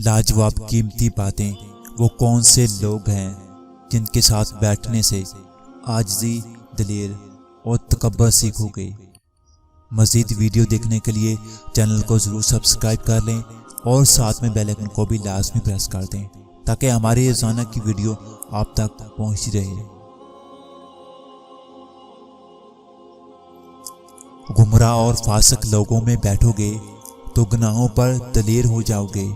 لاجواب قیمتی باتیں وہ کون سے لوگ ہیں جن کے ساتھ بیٹھنے سے عاجزی، دلیر اور تکبر سیکھو گے۔ مزید ویڈیو دیکھنے کے لیے چینل کو ضرور سبسکرائب کر لیں اور ساتھ میں بیل آئیکن کو بھی لازمی پریس کر دیں تاکہ ہماری روزانہ کی ویڈیو آپ تک پہنچتی رہے۔ گمراہ اور فاسق لوگوں میں بیٹھو گے تو گناہوں پر دلیر ہو جاؤ گے،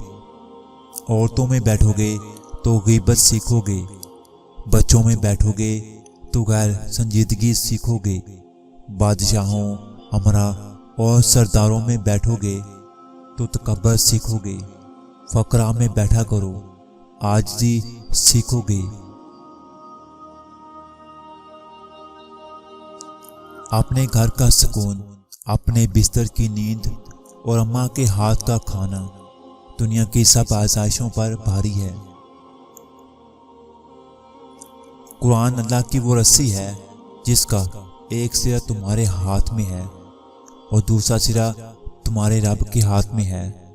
عورتوں میں بیٹھو گے تو غیبت سیکھو گے، بچوں میں بیٹھو گے تو غیر سنجیدگی سیکھو گے، بادشاہوں، امراء اور سرداروں میں بیٹھو گے تو تکبر سیکھو گے، فقراء میں بیٹھا کرو، عاجزی سیکھو گے۔ اپنے گھر کا سکون، اپنے بستر کی نیند اور اماں کے ہاتھ کا کھانا دنیا کی سب آزائشوں پر بھاری ہے۔ قرآن اللہ کی وہ رسی ہے جس کا ایک سرا تمہارے ہاتھ میں ہے اور دوسرا سرا تمہارے رب کے ہاتھ میں ہے۔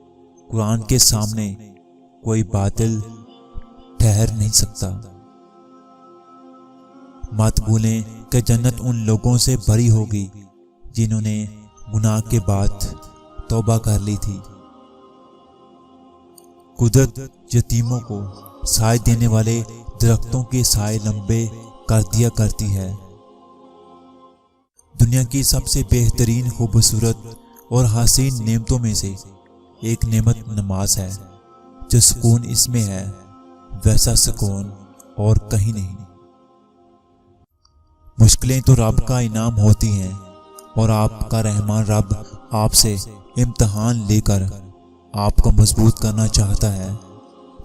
قرآن کے سامنے کوئی باطل ٹھہر نہیں سکتا۔ مت بھولیں کہ جنت ان لوگوں سے بھری ہوگی جنہوں نے گناہ کے بعد توبہ کر لی تھی۔ قدرت یتیموں کو سائے دینے والے درختوں کے سائے لمبے کر دیا کرتی ہے۔ دنیا کی سب سے بہترین، خوبصورت اور حسین نعمتوں میں سے ایک نعمت نماز ہے۔ جو سکون اس میں ہے ویسا سکون اور کہیں نہیں۔ مشکلیں تو رب کا انعام ہوتی ہیں اور آپ کا رحمان رب آپ سے امتحان لے کر آپ کو مضبوط کرنا چاہتا ہے،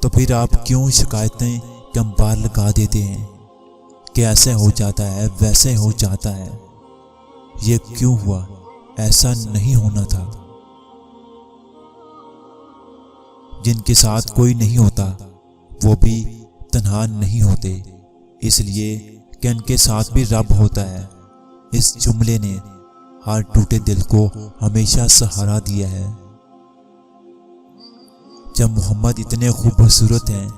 تو پھر آپ کیوں شکایتیں کم بار لگا دیتے ہیں کہ ایسے ہو جاتا ہے، ویسے ہو جاتا ہے، یہ کیوں ہوا، ایسا نہیں ہونا تھا۔ جن کے ساتھ کوئی نہیں ہوتا وہ بھی تنہا نہیں ہوتے، اس لیے کہ ان کے ساتھ بھی رب ہوتا ہے۔ اس جملے نے ہر ٹوٹے دل کو ہمیشہ سہارا دیا ہے۔ جب محمد اتنے خوبصورت ہیں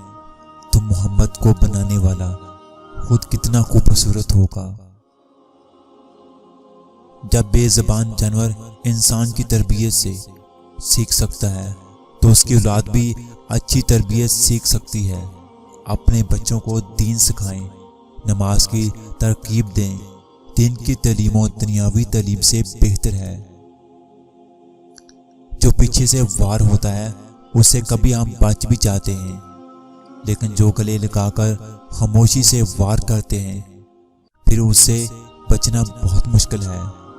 تو محمد کو بنانے والا خود کتنا خوبصورت ہوگا۔ جب بے زبان جانور انسان کی تربیت سے سیکھ سکتا ہے تو اس کی اولاد بھی اچھی تربیت سیکھ سکتی ہے۔ اپنے بچوں کو دین سکھائیں، نماز کی ترغیب دیں۔ دین کی تعلیم و دنیاوی تعلیم سے بہتر ہے۔ جو پیچھے سے وار ہوتا ہے اسے کبھی ہم بچ بھی جاتے ہیں، لیکن جو گلے لگا کر خاموشی سے وار کرتے ہیں پھر اس سے بچنا بہت مشکل ہے۔